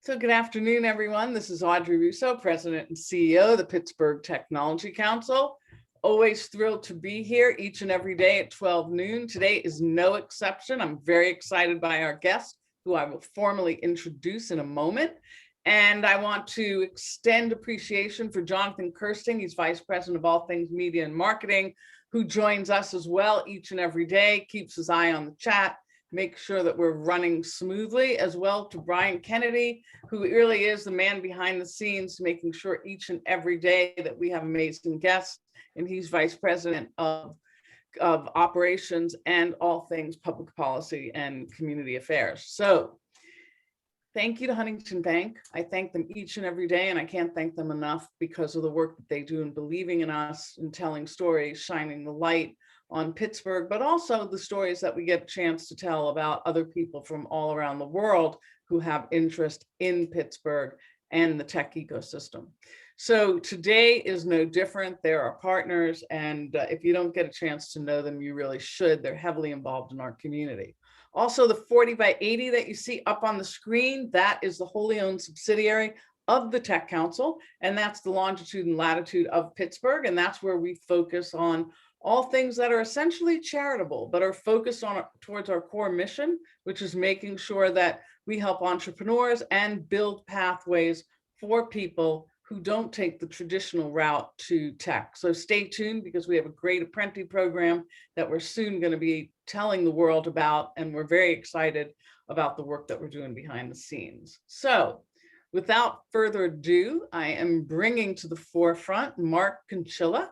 So good afternoon, everyone. This is Audrey Russo, President and CEO of the Pittsburgh Technology Council. Always thrilled to be here each and every day at 12 noon. Today is no exception. I'm very excited by our guest, who I will formally introduce in a moment. And I want to extend appreciation for Jonathan Kirsting. He's Vice President of all things media and marketing, who joins us as well each and every day, keeps his eye on the chat, make sure that we're running smoothly, as well to Brian Kennedy, who really is the man behind the scenes, making sure each and every day that we have amazing guests. And he's Vice President of Operations and all things public policy and community affairs. So thank you to Huntington Bank. I thank them each and every day, and I can't thank them enough because of the work that they do in believing in us and telling stories, shining the light on Pittsburgh, but also the stories that we get a chance to tell about other people from all around the world who have interest in Pittsburgh and the tech ecosystem. So today is no different. They're our partners, and if you don't get a chance to know them, you really should. They're heavily involved in our community. Also, the 40 by 80 that you see up on the screen, that is the wholly owned subsidiary of the Tech Council, and that's the longitude and latitude of Pittsburgh, and that's where we focus on all things that are essentially charitable, but are focused on towards our core mission, which is making sure that we help entrepreneurs and build pathways for people who don't take the traditional route to tech. So stay tuned, because we have a great apprentice program that we're soon going to be telling the world about, and we're very excited about the work that we're doing behind the scenes. So without further ado, I am bringing to the forefront Mark Cancilla.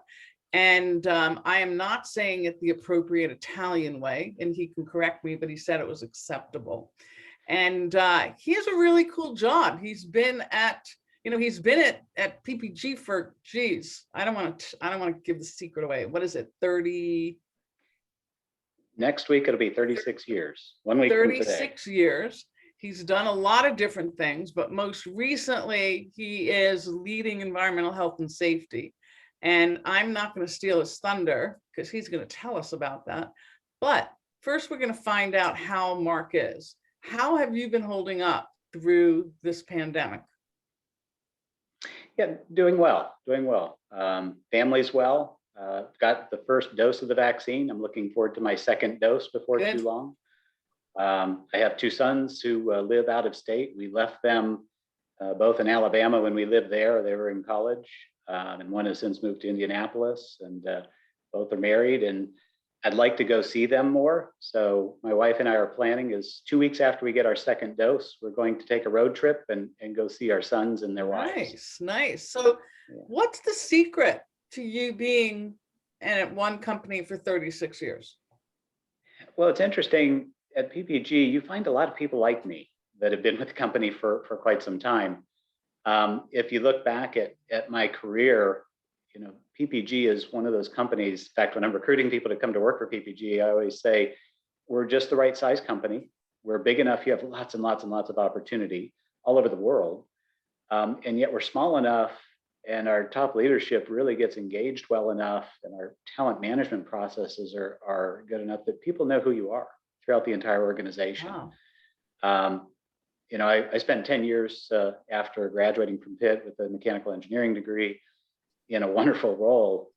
And I am not saying it the appropriate Italian way, and he can correct me, but he said it was acceptable. And he has a really cool job. He's been at, he's been at PPG for, geez, I don't want to give the secret away. What is it, 30? Next week, it'll be 36 years. 1 week from today. 36 years. He's done a lot of different things, but most recently, he is leading environmental health and safety. And I'm not going to steal his thunder, because he's going to tell us about that. But first, we're going to find out how Mark is. How have you been holding up through this pandemic? Yeah, doing well, doing well. Family's well. Got the first dose of the vaccine. I'm looking forward to my second dose before too long. I have two sons who live out of state. We left them both in Alabama when we lived there. They were in college. And one has since moved to Indianapolis, and both are married, and I'd like to go see them more. So my wife and I are planning is 2 weeks after we get our second dose, we're going to take a road trip and go see our sons and their wives. Nice, nice. So what's the secret to you being at one company for 36 years? Well, it's interesting. At PPG, you find a lot of people like me that have been with the company for quite some time. If you look back at my career, PPG is one of those companies. In fact, when I'm recruiting people to come to work for PPG, I always say, we're just the right size company. We're big enough. You have lots and lots and lots of opportunity all over the world. And yet we're small enough, and our top leadership really gets engaged well enough, and our talent management processes are good enough that people know who you are throughout the entire organization. Wow. I spent 10 years after graduating from Pitt with a mechanical engineering degree in a wonderful role,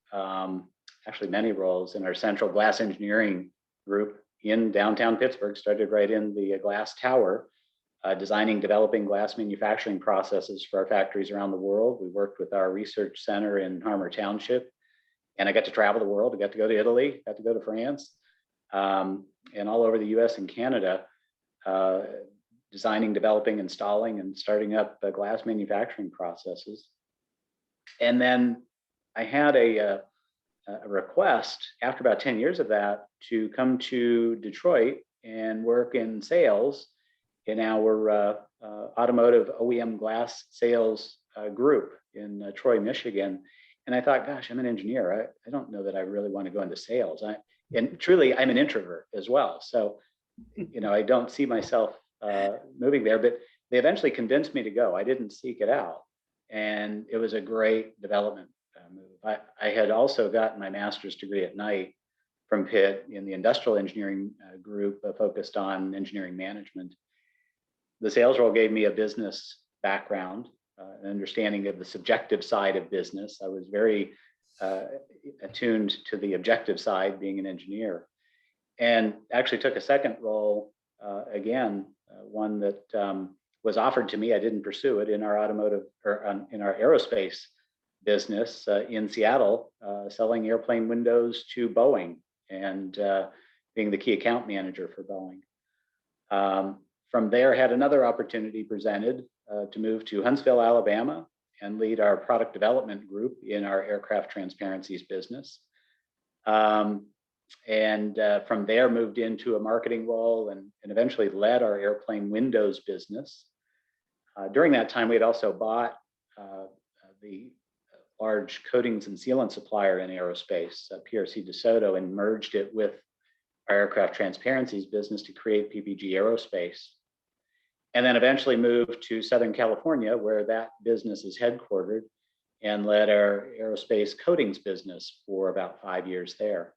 actually many roles, in our central glass engineering group in downtown Pittsburgh. Started right in the glass tower, designing, developing glass manufacturing processes for our factories around the world. We worked with our research center in Harmer Township, and I got to travel the world. I got to go to Italy, got to go to France, and all over the US and Canada, designing, developing, installing, and starting up glass manufacturing processes. And then I had a request after about 10 years of that to come to Detroit and work in sales in our automotive OEM glass sales group in Troy, Michigan. And I thought, gosh, I'm an engineer. I don't know that I really want to go into sales. And truly, I'm an introvert as well. So, I don't see myself moving there, but they eventually convinced me to go. I didn't seek it out. And it was a great development move. I had also gotten my master's degree at night from Pitt in the industrial engineering group focused on engineering management. The sales role gave me a business background, an understanding of the subjective side of business. I was very attuned to the objective side, being an engineer, and actually took a second role, one that was offered to me. I didn't pursue it, in our automotive, or in our aerospace business in Seattle, selling airplane windows to Boeing, and being the key account manager for Boeing. From there, had another opportunity presented to move to Huntsville, Alabama, and lead our product development group in our aircraft transparencies business. From there, moved into a marketing role, and eventually led our airplane windows business. During that time, we had also bought the large coatings and sealant supplier in aerospace, PRC DeSoto, and merged it with our aircraft transparencies business to create PPG Aerospace. And then eventually moved to Southern California, where that business is headquartered, and led our aerospace coatings business for about 5 years there.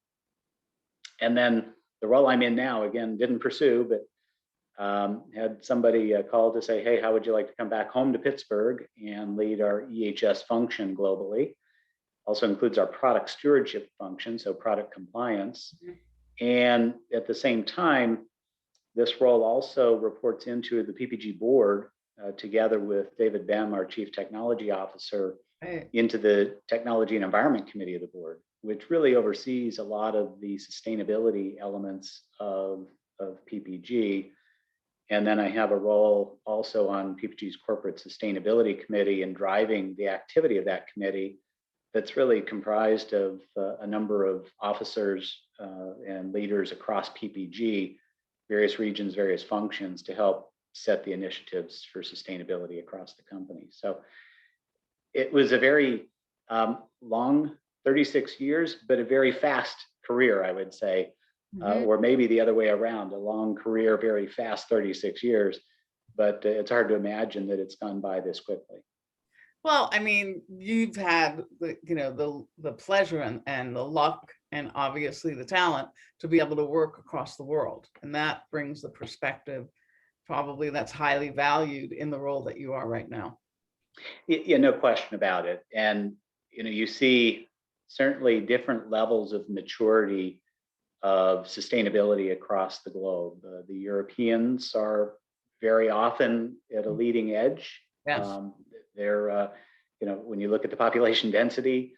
And then the role I'm in now, again, didn't pursue, but had somebody call to say, hey, how would you like to come back home to Pittsburgh and lead our EHS function globally? Also includes our product stewardship function, so product compliance. And at the same time, this role also reports into the PPG board, together with David Bem, our Chief Technology Officer, into the Technology and Environment Committee of the board, which really oversees a lot of the sustainability elements of PPG. And then I have a role also on PPG's Corporate Sustainability Committee, and driving the activity of that committee that's really comprised of a number of officers and leaders across PPG, various regions, various functions, to help set the initiatives for sustainability across the company. So it was a very long 36 years, but a very fast career, I would say. Or maybe the other way around, a long career, very fast 36 years, but it's hard to imagine that it's gone by this quickly. Well, I mean, you've had the pleasure and the luck, and obviously the talent to be able to work across the world, and that brings the perspective probably that's highly valued in the role that you are right now. Yeah, no question about it. And you see certainly different levels of maturity of sustainability across the globe. The Europeans are very often at a leading edge. Yes. They're, when you look at the population density,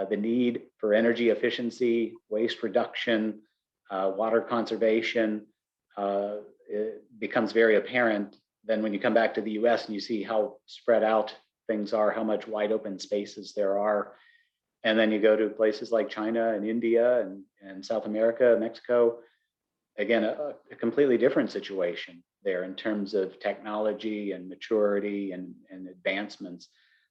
the need for energy efficiency, waste reduction, water conservation, it becomes very apparent. Then when you come back to the US and you see how spread out things are, how much wide open spaces there are. And then you go to places like China and India and South America, Mexico, again, a completely different situation there in terms of technology and maturity and advancements.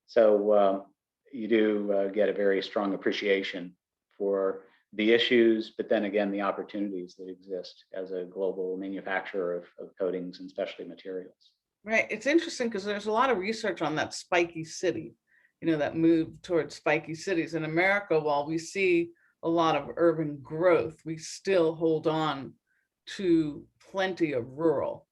So you do get a very strong appreciation for the issues, but then again, the opportunities that exist as a global manufacturer of coatings and specialty materials. Right. It's interesting because there's a lot of research on that spiky city, that move towards spiky cities. In America, while we see a lot of urban growth, we still hold on to plenty of rural.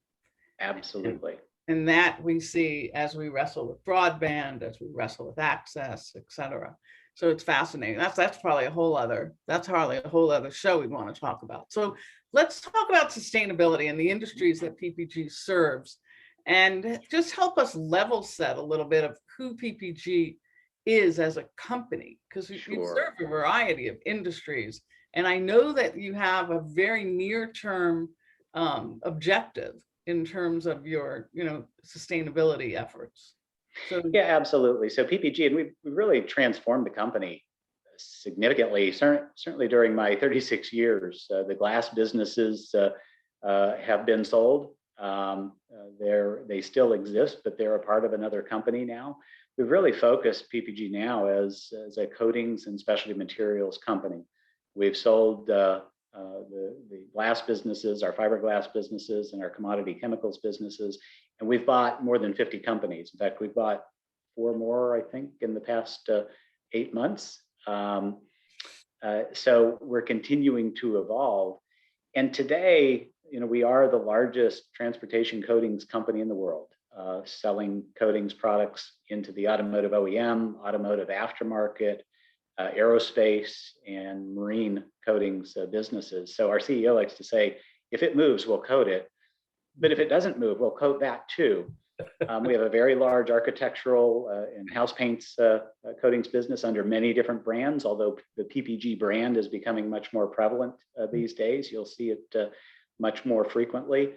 Absolutely. And that we see as we wrestle with broadband, as we wrestle with access, et cetera. So it's fascinating. That's probably a whole other show we'd want to talk about. So let's talk about sustainability and the industries that PPG serves, and just help us level set a little bit of who PPG is as a company, because you serve a variety of industries. And I know that you have a very near-term objective in terms of your, sustainability efforts. So yeah, absolutely. So PPG, and we've really transformed the company significantly, certainly during my 36 years. The glass businesses have been sold. They still exist, but they're a part of another company now. We've really focused PPG now as a coatings and specialty materials company. We've sold the glass businesses, our fiberglass businesses, and our commodity chemicals businesses, and we've bought more than 50 companies. In fact, we've bought 4 more, I think, in the past 8 months. So we're continuing to evolve. And today, we are the largest transportation coatings company in the world. selling coatings products into the automotive OEM, automotive aftermarket, aerospace, and marine coatings businesses. So our CEO likes to say, if it moves, we'll coat it. But if it doesn't move, we'll coat that too. We have a very large architectural and house paints coatings business under many different brands, although the PPG brand is becoming much more prevalent these days. You'll see it much more frequently.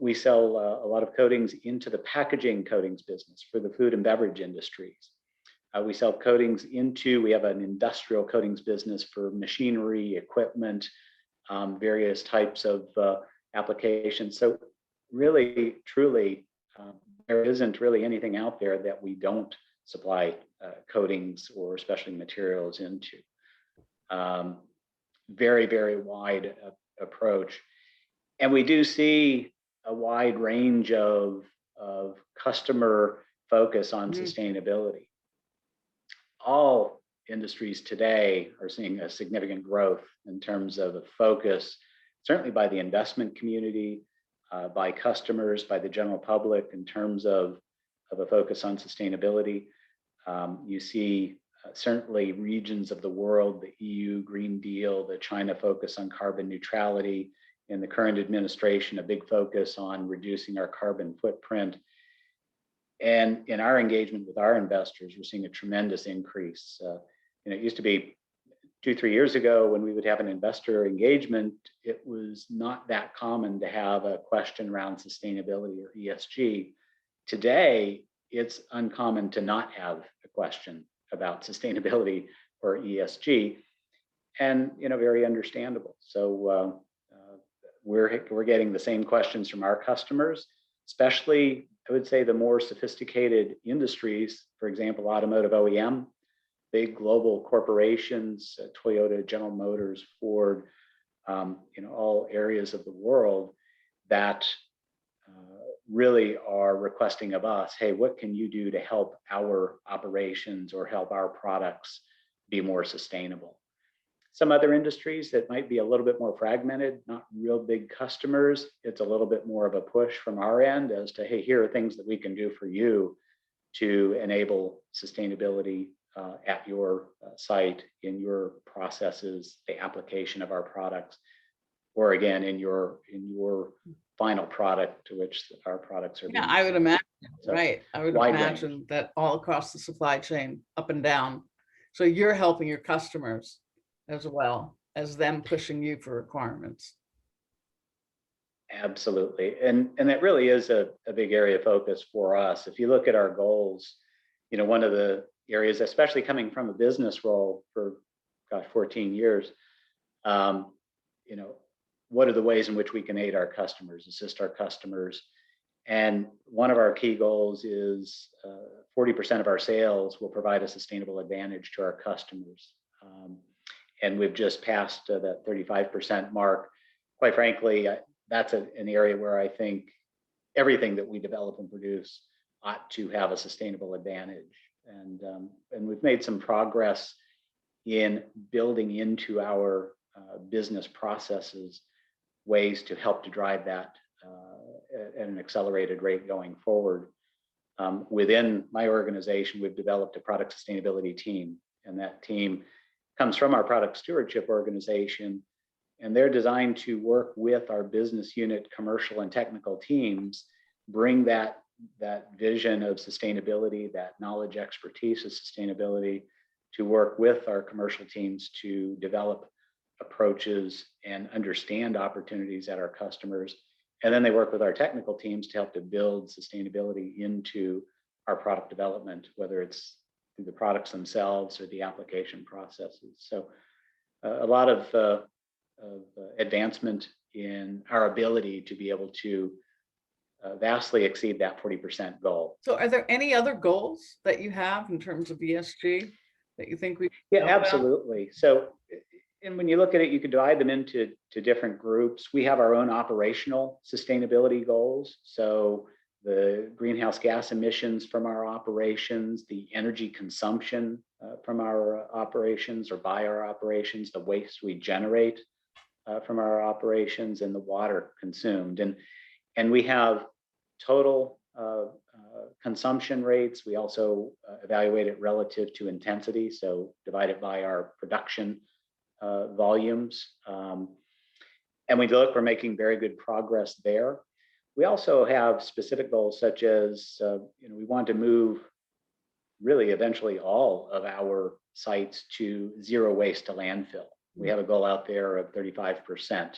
We sell a lot of coatings into the packaging coatings business for the food and beverage industries. We sell coatings we have an industrial coatings business for machinery, equipment, various types of applications. So really, truly, there isn't really anything out there that we don't supply coatings or specialty materials into. Very, very wide approach. And we do see a wide range of customer focus on sustainability. All industries today are seeing a significant growth in terms of a focus, certainly by the investment community, by customers, by the general public, in terms of a focus on sustainability. You see certainly regions of the world, the EU Green Deal, the China focus on carbon neutrality, in the current administration, a big focus on reducing our carbon footprint. And in our engagement with our investors, we're seeing a tremendous increase. It used to be 2-3 years ago when we would have an investor engagement, it was not that common to have a question around sustainability or ESG. Today, it's uncommon to not have a question about sustainability or ESG, and very understandable. So we're getting the same questions from our customers, especially, I would say, the more sophisticated industries, for example, automotive OEM, big global corporations, Toyota, General Motors, Ford, all areas of the world that really are requesting of us, hey, what can you do to help our operations or help our products be more sustainable? Some other industries that might be a little bit more fragmented, not real big customers, it's a little bit more of a push from our end as to, hey, here are things that we can do for you to enable sustainability at your site, in your processes, the application of our products, or again, in your final product to which our products are. Yeah, I would imagine, so, right. I would imagine that all across the supply chain, up and down. So you're helping your customers as well as them pushing you for requirements. Absolutely. And that really is a big area of focus for us. If you look at our goals, one of the areas, especially coming from a business role for 14 years, what are the ways in which we can aid our customers, assist our customers? And one of our key goals is 40% of our sales will provide a sustainable advantage to our customers. And we've just passed that 35% mark. Quite frankly, that's an area where I think everything that we develop and produce ought to have a sustainable advantage. And we've made some progress in building into our business processes ways to help to drive that at an accelerated rate going forward. Within my organization, we've developed a product sustainability team, and that team comes from our product stewardship organization, and they're designed to work with our business unit, commercial and technical teams, bring that vision of sustainability, that knowledge, expertise of sustainability, to work with our commercial teams to develop approaches and understand opportunities at our customers. And then they work with our technical teams to help to build sustainability into our product development, whether it's through the products themselves or the application processes. So a lot of advancement in our ability to be able to vastly exceed that 40% goal. So are there any other goals that you have in terms of ESG that you think we Yeah, absolutely. So, and when you look at it, you can divide them into different groups. We have our own operational sustainability goals. So the greenhouse gas emissions from our operations, the energy consumption from our operations or by our operations, the waste we generate from our operations, and the water consumed. And we have total consumption rates. We also evaluate it relative to intensity, so divide it by our production volumes. And we look, we're making very good progress there. We also have specific goals such as, we want to move really eventually all of our sites to zero waste to landfill. We have a goal out there of 35%,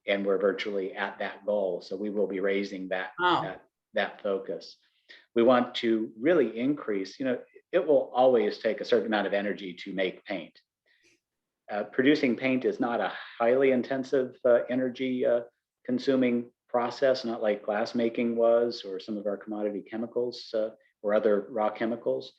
and we're virtually at that goal. So we will be raising that focus. We want to really increase, it will always take a certain amount of energy to make paint. Producing paint is not a highly intensive energy consuming process, not like glass making was, or some of our commodity chemicals or other raw chemicals,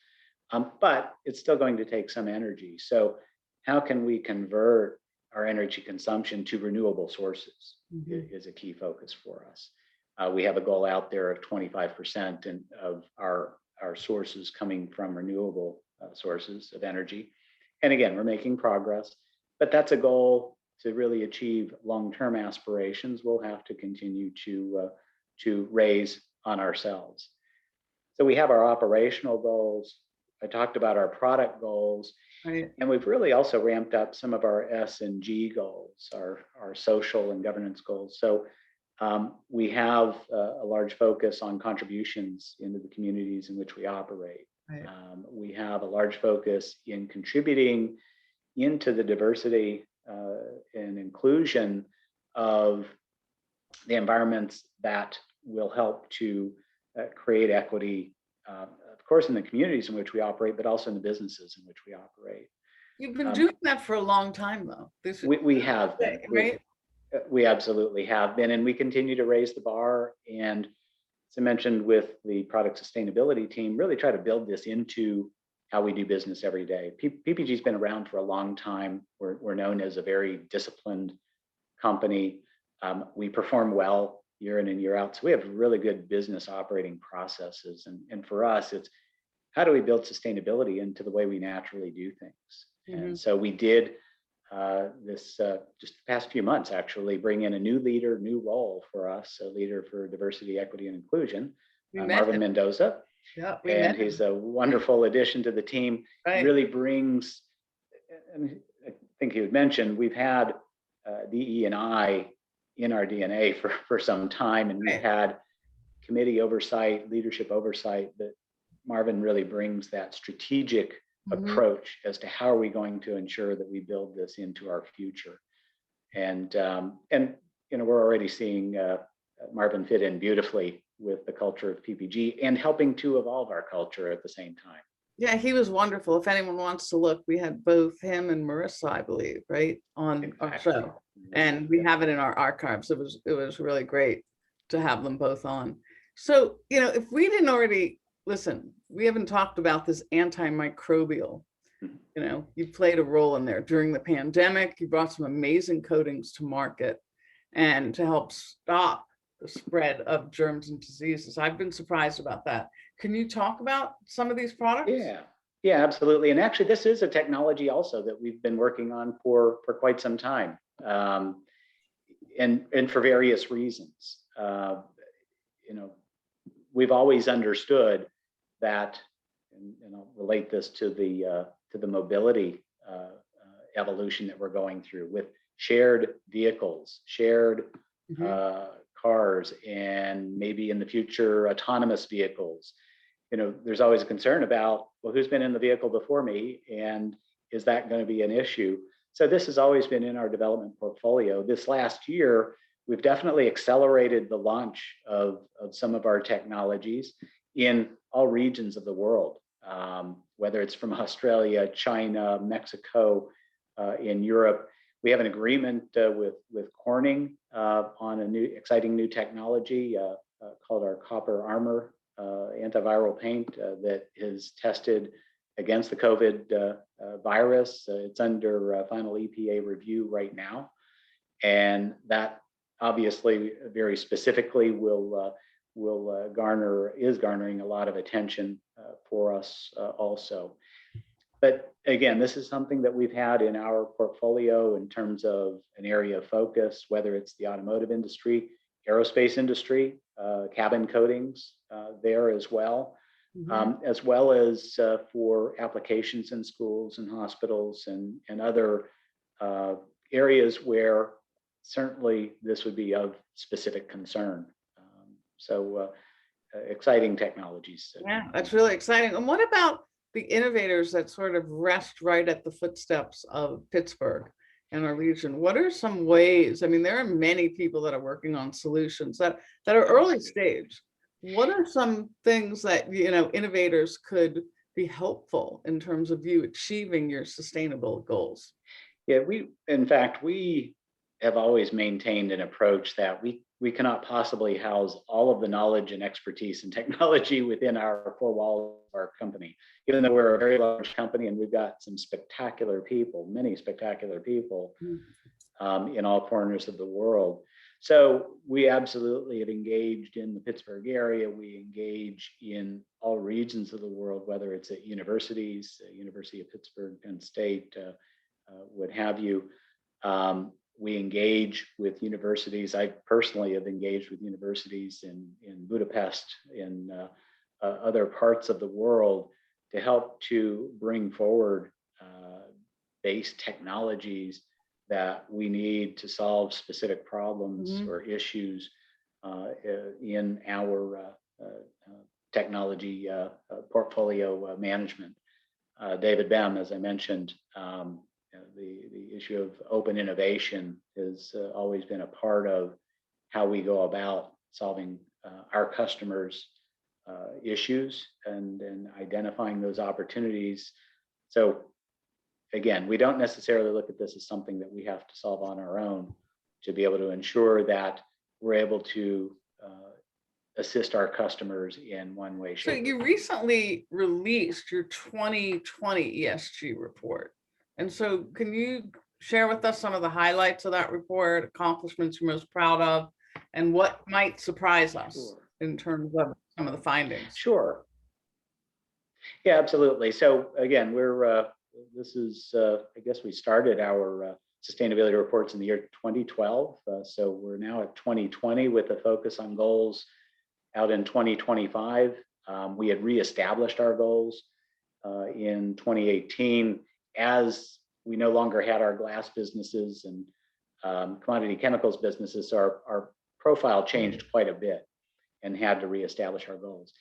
but it's still going to take some energy. So how can we convert our energy consumption to renewable sources is a key focus for us. We have a goal out there of 25% of our sources coming from renewable sources of energy. And again, we're making progress, but that's a goal to really achieve long-term aspirations. We'll have to continue to raise on ourselves. So we have our operational goals. I talked about our product goals, right. And we've really also ramped up some of our S&G goals, our social and governance goals. So we have a large focus on contributions into the communities in which we operate. Right. We have a large focus in contributing into the diversity and inclusion of the environments that will help to create equity, of course, in the communities in which we operate, but also in the businesses in which we operate. You've been doing that for a long time, though. We have been, right? We absolutely have been, and we continue to raise the bar. And as I mentioned, with the product sustainability team, really try to build this into how we do business every day. PPG has been around for a long time. We're known as a very disciplined company. We perform well year in and year out. So we have really good business operating processes. And for us, it's how do we build sustainability into the way we naturally do things? And so we did this just the past few months, actually, bring in a new leader, new role for us, a leader for diversity, equity, and inclusion, Marvin Mendoza. Yeah, and he's a wonderful addition to the team. Right. Really brings, and I think he would mention, we've had DE&I in our DNA for some time, and we've had committee oversight, leadership oversight, but Marvin really brings that strategic approach as to how are we going to ensure that we build this into our future. And we're already seeing Marvin fit in beautifully with the culture of PPG and helping to evolve our culture at the same time. Yeah, he was wonderful. If anyone wants to look, we had both him and Marissa, I believe, right, on our show, and we have it in our archives. It was really great to have them both on. So, if we didn't already listen, we haven't talked about this antimicrobial. You played a role in there during the pandemic. You brought some amazing coatings to market and to help stop the spread of germs and diseases. I've been surprised about that. Can you talk about some of these products? Yeah, absolutely. And actually, this is a technology also that we've been working on for quite some time, and for various reasons. We've always understood that, and I'll relate this to the mobility evolution that we're going through with shared vehicles, shared cars, and maybe in the future autonomous vehicles. There's always a concern about, well, who's been in the vehicle before me, and is that going to be an issue? So this has always been in our development portfolio. This last year, we've definitely accelerated the launch of some of our technologies in all regions of the world, whether it's from Australia, China, Mexico, in Europe. We have an agreement with Corning on a new exciting new technology called our Copper Armor antiviral paint that is tested against the COVID virus. It's under final EPA review right now, and that obviously very specifically is garnering a lot of attention for us also. But again, this is something that we've had in our portfolio in terms of an area of focus, whether it's the automotive industry, aerospace industry, cabin coatings there as well. Mhm. As well as for applications in schools and hospitals and other areas where certainly this would be of specific concern. So exciting technologies. Yeah, that's really exciting. And what about the innovators that sort of rest right at the footsteps of Pittsburgh and our region? What are some ways? I mean, there are many people that are working on solutions that are early stage. What are some things that, innovators could be helpful in terms of you achieving your sustainable goals? Yeah, in fact, we have always maintained an approach that we cannot possibly house all of the knowledge and expertise and technology within our four walls of our company, even though we're a very large company and we've got some spectacular people, many spectacular people in all corners of the world. So we absolutely have engaged in the Pittsburgh area. We engage in all regions of the world, whether it's at universities, University of Pittsburgh, Penn State, what have you. We engage with universities. I personally have engaged with universities in Budapest, in other parts of the world to help to bring forward base technologies that we need to solve specific problems or issues in our technology portfolio management. David Bem, as I mentioned, the issue of open innovation has always been a part of how we go about solving our customers' issues and identifying those opportunities. So again, we don't necessarily look at this as something that we have to solve on our own to be able to ensure that we're able to assist our customers in one way, So shape, or you form. recently released your 2020 ESG report. And so can you share with us some of the highlights of that report, accomplishments you're most proud of, and what might surprise us Sure. in terms of some of the findings? Sure. Yeah, absolutely. So again, this is, I guess we started our sustainability reports in the year 2012. So we're now at 2020 with a focus on goals out in 2025. We had reestablished our goals in 2018 as we no longer had our glass businesses and commodity chemicals businesses. So our profile changed quite a bit and had to reestablish our goals.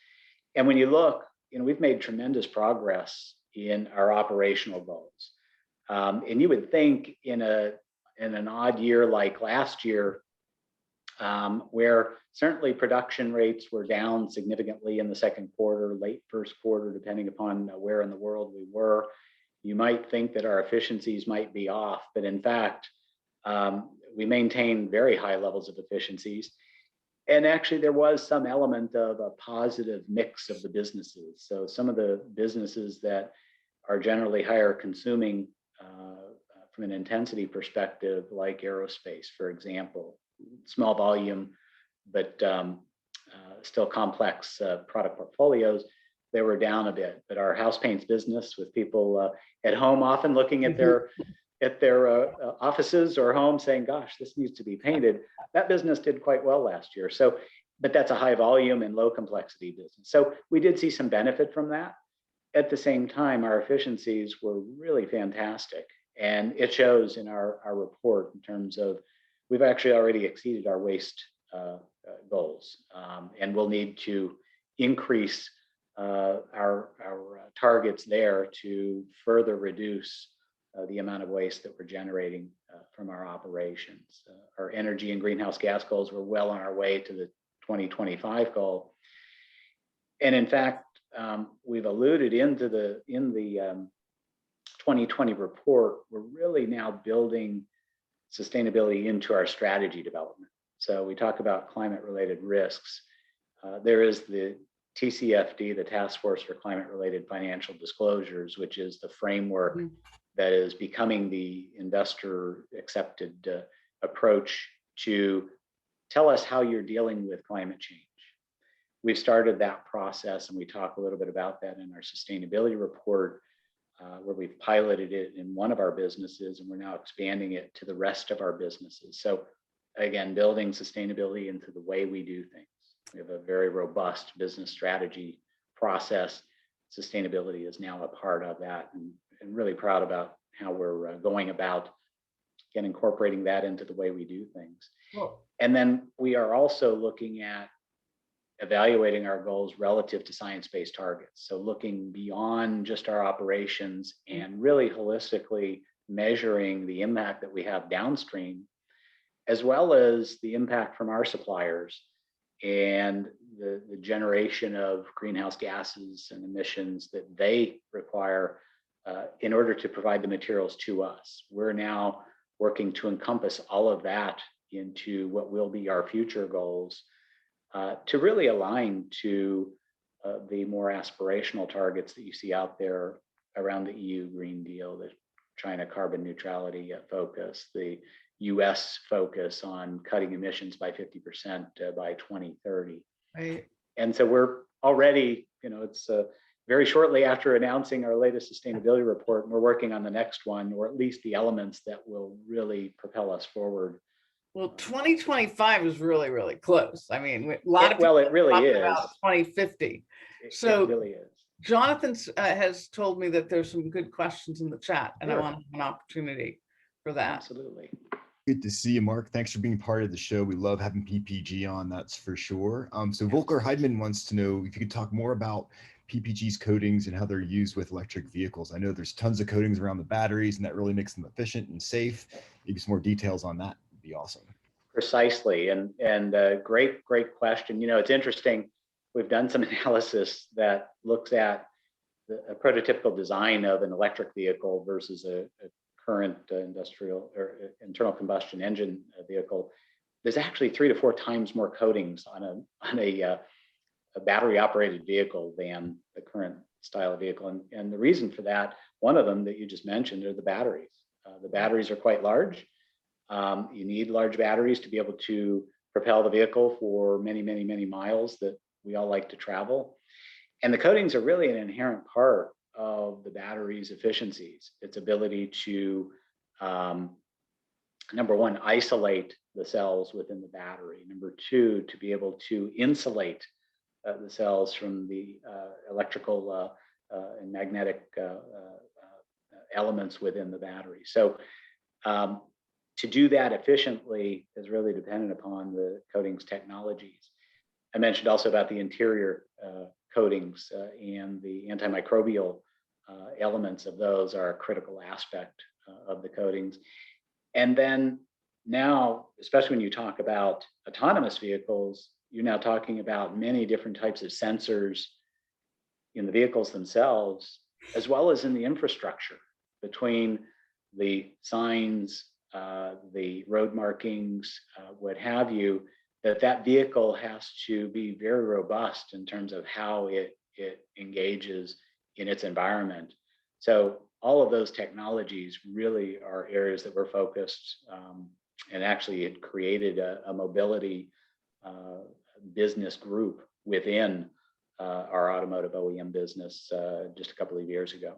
And when you look, we've made tremendous progress in our operational goals. And you would think in an odd year like last year, where certainly production rates were down significantly in the second quarter, late first quarter, depending upon where in the world we were, you might think that our efficiencies might be off. But in fact, we maintained very high levels of efficiencies. And actually, there was some element of a positive mix of the businesses. So some of the businesses that are generally higher consuming from an intensity perspective, like aerospace, for example, small volume, but still complex product portfolios, they were down a bit. But our house paints business, with people at home often looking at their offices or home saying, gosh, this needs to be painted, that business did quite well last year. So, but that's a high volume and low complexity business. So we did see some benefit from that. At the same time, our efficiencies were really fantastic. And it shows in our report in terms of, we've actually already exceeded our waste goals. And we'll need to increase our targets there to further reduce the amount of waste that we're generating from our operations. Our energy and greenhouse gas goals were well on our way to the 2025 goal. And in fact, we've alluded in the 2020 report, we're really now building sustainability into our strategy development. So we talk about climate-related risks. There is the TCFD, the Task Force for Climate-Related Financial Disclosures, which is the framework that is becoming the investor-accepted approach to tell us how you're dealing with climate change. We've started that process, and we talk a little bit about that in our sustainability report, where we've piloted it in one of our businesses, and we're now expanding it to the rest of our businesses. So again, building sustainability into the way we do things. We have a very robust business strategy process. Sustainability is now a part of that, and really proud about how we're going about and incorporating that into the way we do things. Well, And then we are also looking at evaluating our goals relative to science-based targets. So looking beyond just our operations and really holistically measuring the impact that we have downstream, as well as the impact from our suppliers and the generation of greenhouse gases and emissions that they require in order to provide the materials to us. We're now working to encompass all of that into what will be our future goals to really align to the more aspirational targets that you see out there around the EU Green Deal, the China carbon neutrality focus, the US focus on cutting emissions by 50% by 2030. right. And so we're already, it's very shortly after announcing our latest sustainability report, and we're working on the next one, or at least the elements that will really propel us forward. Well, 2025 is really, really close. I mean, a lot of Well, people it really talking is. about 2050. It So really is. Jonathan has told me that there's some good questions in the chat, and I Sure. want to have an opportunity for that. Absolutely. Good to see you, Mark. Thanks for being part of the show. We love having PPG on, that's for sure. So Volker Heidman wants to know if you could talk more about PPG's coatings and how they're used with electric vehicles. I know there's tons of coatings around the batteries, and that really makes them efficient and safe. Maybe some more details on that would be awesome. Precisely, and great question. It's interesting. We've done some analysis that looks at a prototypical design of an electric vehicle versus a current industrial or internal combustion engine vehicle. There's actually 3 to 4 times more coatings on a battery operated vehicle than the current style of vehicle. And the reason for that, one of them that you just mentioned, are the batteries. The batteries are quite large. You need large batteries to be able to propel the vehicle for many, many, many miles that we all like to travel. And the coatings are really an inherent part of the battery's efficiencies, its ability to, number one, isolate the cells within the battery. Number two, to be able to insulate the cells from the electrical and magnetic elements within the battery. So to do that efficiently is really dependent upon the coatings technologies. I mentioned also about the interior coatings and the antimicrobial elements of those are a critical aspect of the coatings. And then now, especially when you talk about autonomous vehicles, you're now talking about many different types of sensors in the vehicles themselves, as well as in the infrastructure between the signs, the road markings, what have you, that vehicle has to be very robust in terms of how it engages in its environment. So all of those technologies really are areas that we're focused, and actually it created a mobility business group within our automotive OEM business just a couple of years ago.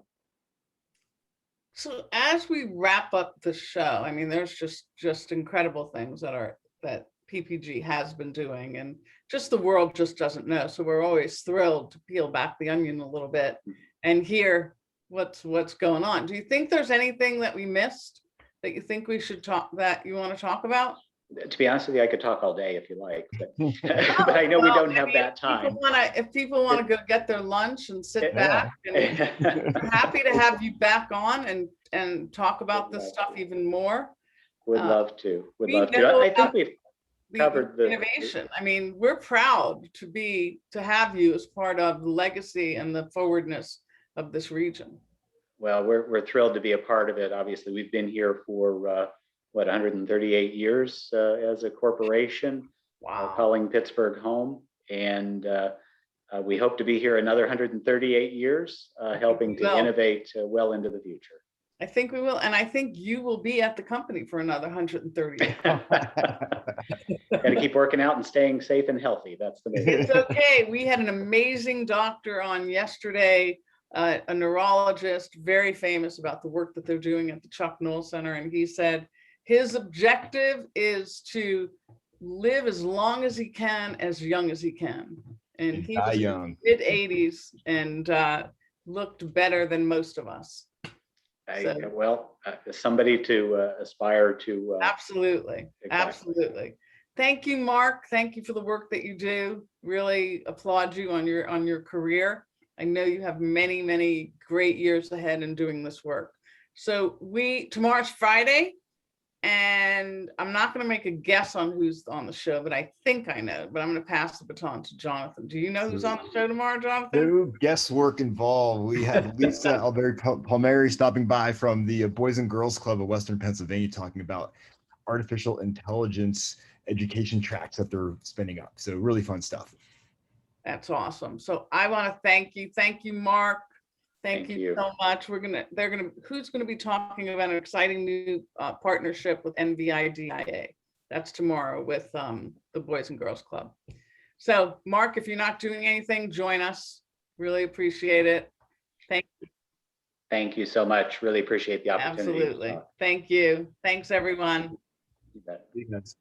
So as we wrap up the show, I mean, there's just incredible things that PPG has been doing, and just the world just doesn't know. So we're always thrilled to peel back the onion a little bit and hear what's going on. Do you think there's anything that we missed that you think we should that you want to talk about? To be honest with you, I could talk all day if you like, but, but I know we don't have that time. If people want to go get their lunch and sit back, and I'm happy to have you back on and talk about this stuff even more. Would love to. Would love to. I think we've covered the innovation. I mean, we're proud to have you as part of the legacy and the forwardness of this region. Well, we're thrilled to be a part of it. Obviously, we've been here for 138 years as a corporation. Wow. Calling Pittsburgh home, and we hope to be here another 138 years, helping to innovate well into the future. I think we will, and I think you will be at the company for another 138. Got to keep working out and staying safe and healthy. That's the main. It's okay. We had an amazing doctor on yesterday, a neurologist, very famous about the work that they're doing at the Chuck Noll Center, and he said his objective is to live as long as he can, as young as he can. And And he die was in young. his mid-80s and looked better than most of us. So- Somebody to aspire to. Absolutely, Exactly. absolutely. Thank you, Mark. Thank you for the work that you do. Really applaud you on your career. I know you have many, many great years ahead in doing this work. So tomorrow's Friday, and I'm not going to make a guess on who's on the show, but I think I know. But I'm going to pass the baton to Jonathan. Do you know who's on the show tomorrow, Jonathan? No guesswork involved. We have Lisa Palmieri stopping by from the Boys and Girls Club of Western Pennsylvania, talking about artificial intelligence education tracks that they're spinning up. So really fun stuff. That's awesome. So I want to thank you. Thank you, Mark. Thank you so much. Who's going to be talking about an exciting new partnership with NVIDIA? That's tomorrow with the Boys and Girls Club. So Mark, if you're not doing anything, join us. Really appreciate it. Thank you so much. Really appreciate the opportunity. Absolutely. Thank you. Thanks, everyone. You bet. Thanks.